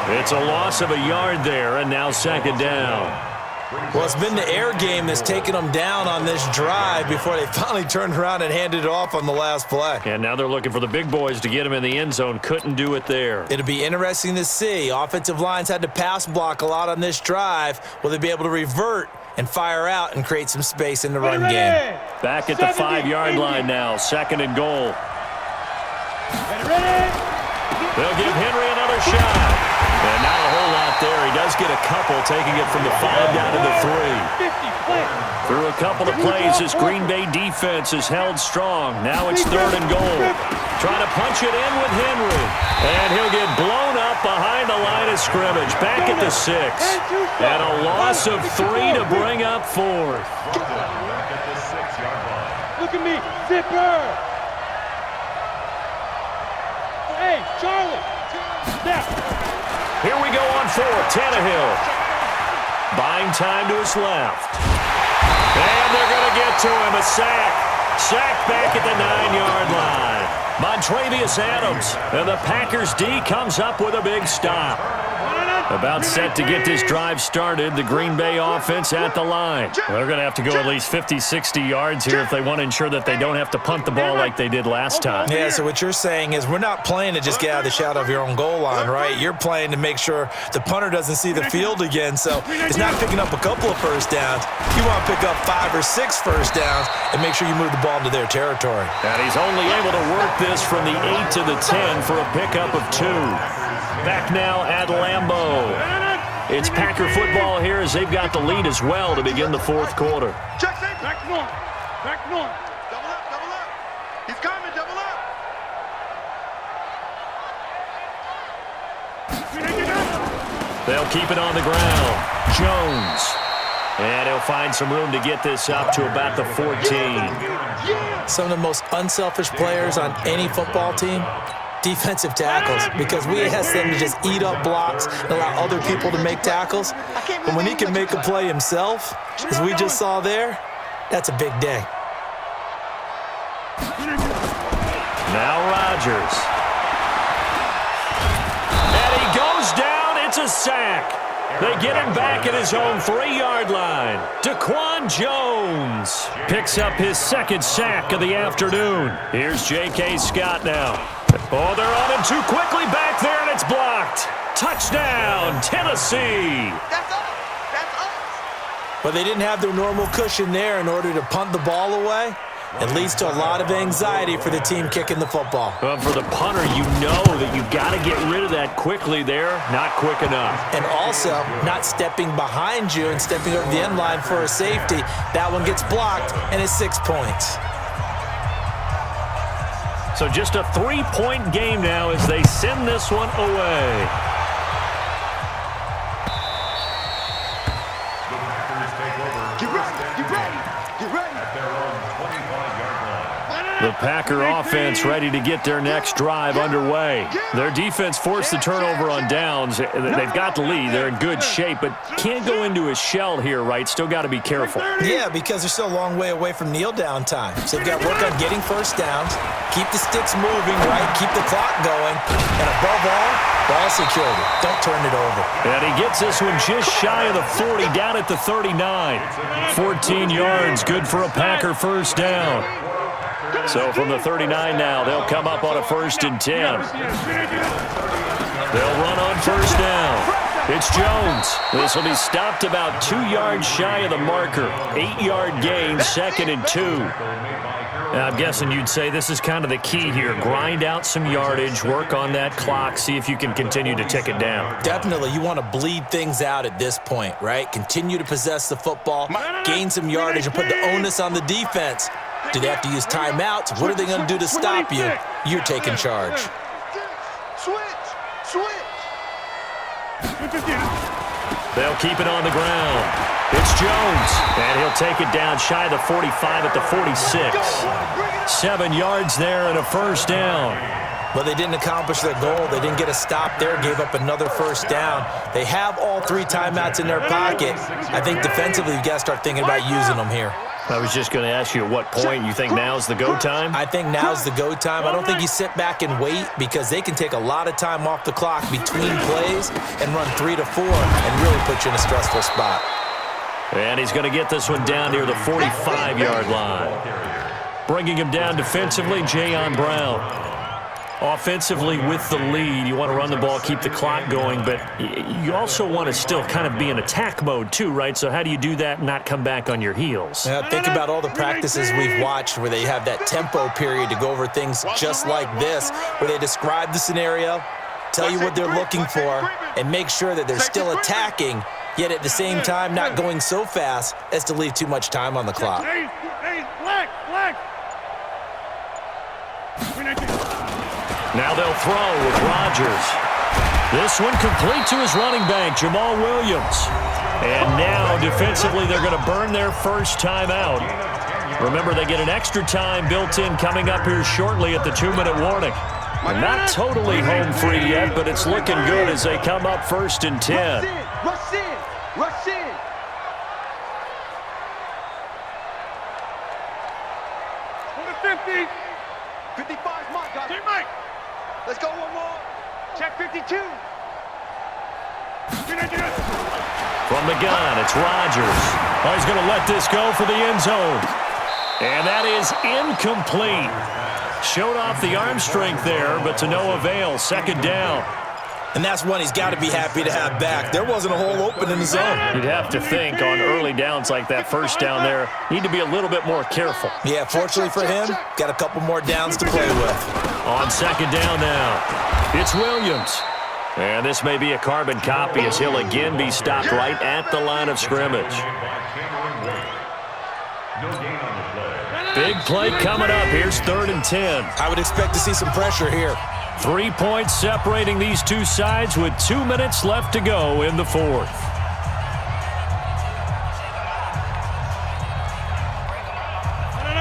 It's a loss of a yard there, and now second down. Well, it's been the air game that's taken them down on this drive before they finally turned around and handed it off on the last play. And now they're looking for the big boys to get him in the end zone. Couldn't do it there. It'll be interesting to see. Offensive lines had to pass block a lot on this drive. Will they be able to revert and fire out and create some space in the run game? Back at the 5-yard line now. Second and goal. They'll give Henry another shot. And not a whole lot there. He does get a couple, taking it from the 5 down to the 3. Through a couple of plays, this Green Bay defense is held strong. Now it's third and goal. Trying to punch it in with Henry. And he'll get blown up behind the line of scrimmage. Back at the 6. And a loss of 3 to bring up fourth. Look at me, Zipper. Hey, Charlie. Now. Here we go on fourth. Tannehill. Buying time to his left. And they're going to get to him. A sack. Sack back at the 9-yard line. Montravius Adams. And the Packers D comes up with a big stop. About set to get this drive started. The Green Bay offense at the line. They're going to have to go at least 50, 60 yards here if they want to ensure that they don't have to punt the ball like they did last time. Yeah, so what you're saying is we're not playing to just get out of the shadow of your own goal line, right? You're playing to make sure the punter doesn't see the field again. So it's not picking up a couple of first downs. You want to pick up 5 or 6 first downs and make sure you move the ball into their territory. And he's only able to work this from the 8 to the 10 for a pickup of 2. Back now at Lambeau. It's Packer football here as they've got the lead as well to begin the fourth quarter. Back north. Back north. Double up, double up. He's coming, double up. They'll keep it on the ground. Jones. And he'll find some room to get this up to about the 14. Some of the most unselfish players on any football team, defensive tackles, because we ask them to just eat up blocks and allow other people to make tackles. And when he can make a play himself, as we just saw there, that's a big day. Now Rodgers. And he goes down. It's a sack. They get him back at his own 3-yard line. Daquan Jones picks up his second sack of the afternoon. Here's J.K. Scott now. Oh, they're on him too quickly back there, and it's blocked. Touchdown, Tennessee. That's us. That's us. But they didn't have their normal cushion there in order to punt the ball away. It leads to a lot of anxiety for the team kicking the football. Well, for the punter, you know that you've got to get rid of that quickly there. Not quick enough. And also, not stepping behind you and stepping over the end line for a safety. That one gets blocked, and it's 6 points. So just a 3-point game now as they send this one away. The Packer offense ready to get their next drive underway. Their defense forced the turnover on downs. They've got the lead. They're in good shape, but can't go into a shell here, right? Still got to be careful. Yeah, because they're still a long way away from kneel down time. So they've got to work on getting first downs, keep the sticks moving, right? Keep the clock going. And above all, ball security. Don't turn it over. And he gets this one just shy of the 40, down at the 39. 14 yards, good for a Packer first down. So from the 39 now, they'll come up on a 1st and 10. They'll run on first down. It's Jones. This will be stopped about 2 yards shy of the marker. 8-yard gain, 2nd and 2. I'm guessing you'd say this is kind of the key here. Grind out some yardage, work on that clock, see if you can continue to tick it down. Definitely. You want to bleed things out at this point, right? Continue to possess the football, gain some yardage, and put the onus on the defense. Do they have to use timeouts? What are they going to do to stop you? You're taking charge. Switch. They'll keep it on the ground. It's Jones, and he'll take it down shy of the 45 at the 46. 7 yards there and a first down. But they didn't accomplish their goal. They didn't get a stop there, gave up another first down. They have all 3 timeouts in their pocket. I think defensively, you've got to start thinking about using them here. I was just going to ask you at what point you think now's the go time? I think now's the go time. I don't think you sit back and wait because they can take a lot of time off the clock between plays and run 3 to 4 and really put you in a stressful spot. And he's going to get this one down near the 45-yard line. Bringing him down defensively, Jayon Brown. Offensively with the lead, you want to run the ball, keep the clock going, but you also want to still kind of be in attack mode too, right? So how do you do that and not come back on your heels? Yeah, think about all the practices we've watched where they have that tempo period to go over things just like this, where they describe the scenario, tell you what they're looking for, and make sure that they're still attacking, yet at the same time not going so fast as to leave too much time on the clock. Hey, black. Now they'll throw with Rodgers. This one complete to his running back, Jamal Williams. And now defensively they're going to burn their first time out. Remember, they get an extra time built in coming up here shortly at the 2-minute warning. They're not totally home free yet, but it's looking good as they come up 1st and 10. Rush in. 50. 55's my guy. Hey, Mike. Let's go one more. Check 52. From the gun, it's Rodgers. Oh, he's going to let this go for the end zone. And that is incomplete. Showed off the arm strength there, but to no avail. 2nd down. And that's one he's got to be happy to have back. There wasn't a hole open in the zone. You'd have to think on early downs like that, first down there, need to be a little bit more careful. Yeah, fortunately for him, got a couple more downs to play with. On 2nd down now, it's Williams. And this may be a carbon copy as he'll again be stopped right at the line of scrimmage. Big play coming up. Here's 3rd and 10. I would expect to see some pressure here. 3 points separating these two sides with 2 minutes left to go in the 4th.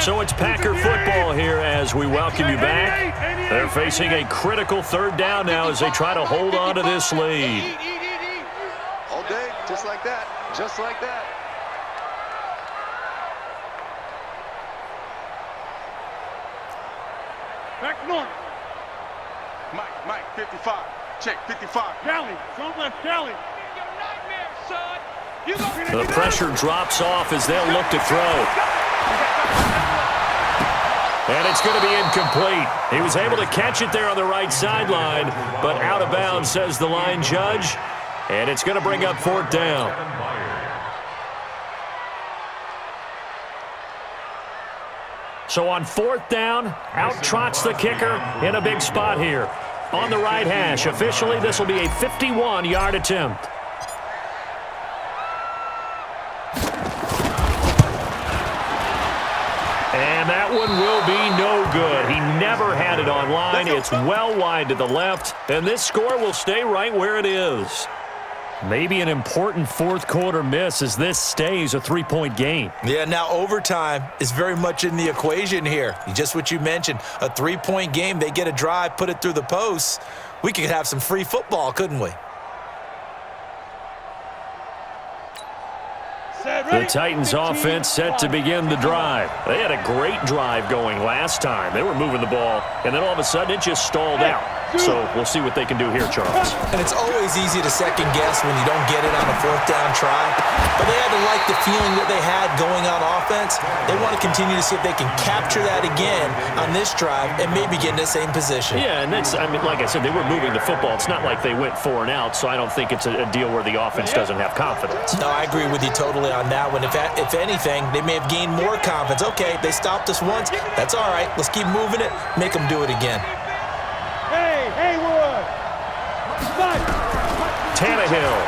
So it's Packer football here as we welcome you back. They're facing a critical 3rd down now as they try to hold on to this lead. All day, just like that. Just like that. Back north. Mike, 55. Check, 55. Cali. Front left, Cali. The pressure drops off as they'll look to throw. And it's going to be incomplete. He was able to catch it there on the right sideline, but out of bounds, says the line judge. And it's going to bring up 4th down. So on 4th down, out trots the kicker in a big spot here. On the right hash, officially this will be a 51-yard attempt. And that one will be no good. He never had it on line. It's well wide to the left, and this score will stay right where it is. Maybe an important 4th quarter miss as this stays a 3-point game. Yeah, now overtime is very much in the equation here. Just what you mentioned, a 3-point game. They get a drive, put it through the posts. We could have some free football, couldn't we? The Titans offense set to begin the drive. They had a great drive going last time. They were moving the ball, and then all of a sudden it just stalled out. So we'll see what they can do here, Charles. And it's always easy to second guess when you don't get it on a 4th down try. But they had to like the feeling that they had going on offense. They want to continue to see if they can capture that again on this drive and maybe get in the same position. Yeah, and that's, I mean, like I said, they were moving the football. It's not like they went 4 and out, so I don't think it's a deal where the offense doesn't have confidence. No, I agree with you totally on that one. If anything, they may have gained more confidence. Okay, they stopped us once. That's all right. Let's keep moving it. Make them do it again. Hey, Haywood. Tannehill.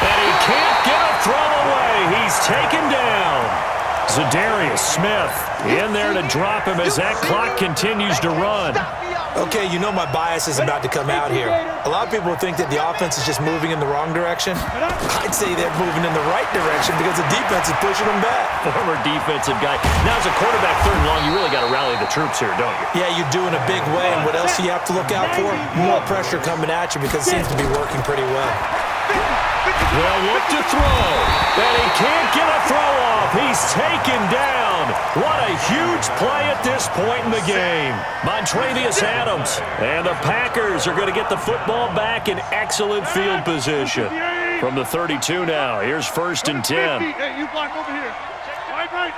And he can't get a throw away. He's taken down. Zadarius Smith in there to drop him as that clock continues to run. Okay, you know my bias is about to come out here. A lot of people think that the offense is just moving in the wrong direction. I'd say they're moving in the right direction because the defense is pushing them back. Former defensive guy. Now, as a quarterback 3rd and long, you really got to rally the troops here, don't you? Yeah, you do in a big way. And what else do you have to look out for? More pressure coming at you because it seems to be working pretty well. They'll look to throw, and he can't get a throw off. He's taken down. What a huge play at this point in the game. Montrevious Adams, and the Packers are going to get the football back in excellent field position. From the 32 now, here's 1st and 10. Hey, you block over here. Right.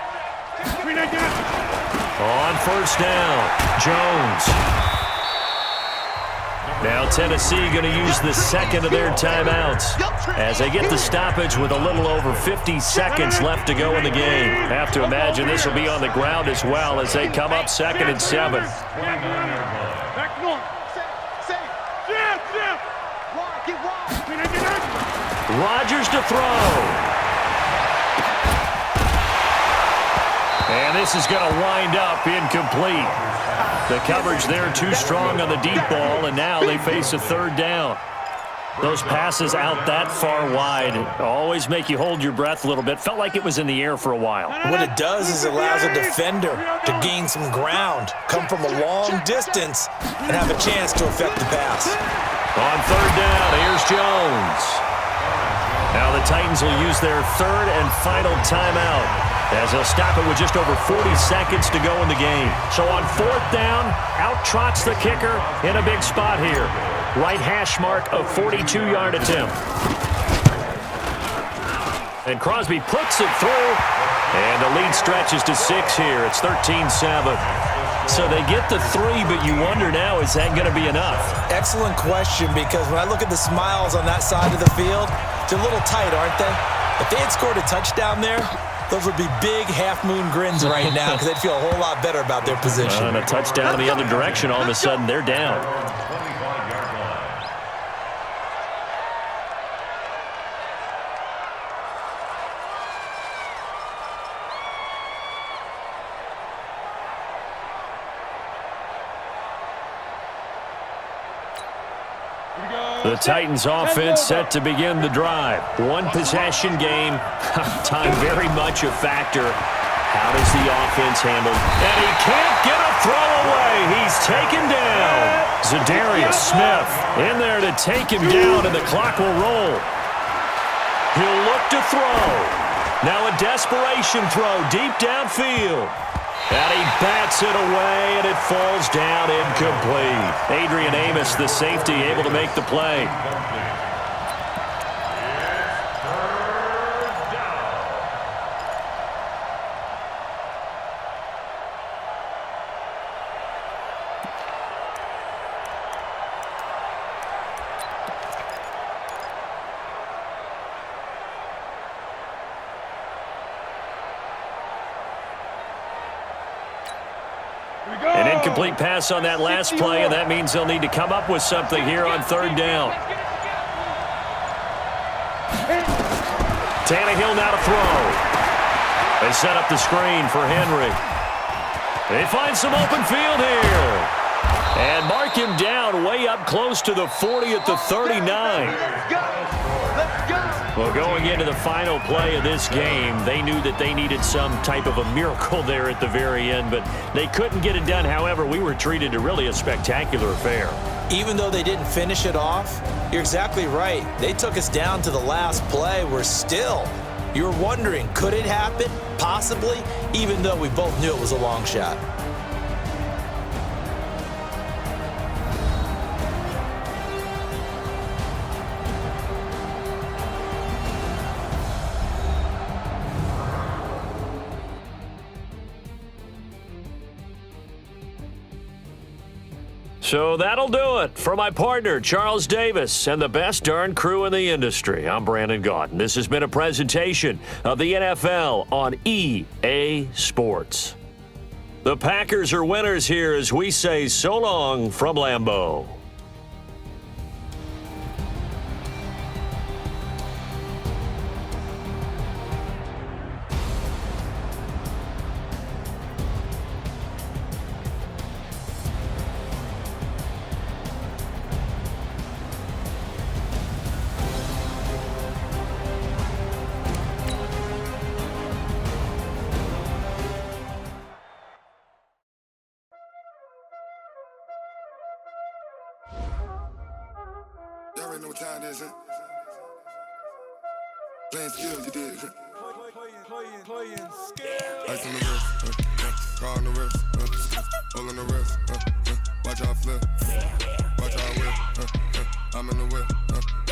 On 1st down, Jones. Now Tennessee going to use the second of their timeouts as they get the stoppage with a little over 50 seconds left to go in the game. Have to imagine this will be on the ground as well as they come up 2nd and 7. Back north. Rodgers to throw. And this is going to wind up incomplete. The coverage there too strong on the deep ball, and now they face a 3rd down. Those passes out that far wide always make you hold your breath a little bit. Felt like it was in the air for a while. What it does is it allows a defender to gain some ground, come from a long distance, and have a chance to affect the pass. On 3rd down, here's Jones. Now the Titans will use their 3rd and final timeout as they'll stop it with just over 40 seconds to go in the game. So on 4th down, out trots the kicker in a big spot here. Right hash mark of 42-yard attempt. And Crosby puts it through, and the lead stretches to 6 here. It's 13-7. So they get the 3, but you wonder now, is that going to be enough? Excellent question, because when I look at the smiles on that side of the field, they're a little tight, aren't they? If they had scored a touchdown there, those would be big half-moon grins right now because they'd feel a whole lot better about their position. And a touchdown in the other direction, all of a sudden they're down. The Titans offense set to begin the drive. One possession game. Time very much a factor. How does the offense handle? And he can't get a throw away. He's taken down. Zadarius Smith in there to take him down, and the clock will roll. He'll look to throw. Now a desperation throw deep downfield. And he bats it away, and it falls down incomplete. Adrian Amos, the safety, able to make the play. An incomplete pass on that last play, and that means they'll need to come up with something here on 3rd down. Tannehill now to throw. They set up the screen for Henry. They find some open field here. And mark him down way up close to the 40 at the 39. Well, going into the final play of this game, they knew that they needed some type of a miracle there at the very end, but they couldn't get it done. However, we were treated to really a spectacular affair. Even though they didn't finish it off, you're exactly right. They took us down to the last play. You're wondering, could it happen? Possibly, even though we both knew it was a long shot. So that'll do it for my partner, Charles Davis, and the best darn crew in the industry. I'm Brandon Gaudin. This has been a presentation of the NFL on EA Sports. The Packers are winners here as we say so long from Lambeau. Y'all already know what time it is, huh? Playing skills, you did. Playing skill. Ice on the wrist, car on the wrist, hole on the wrist, watch how I flip, watch how I whip, I'm in the whip,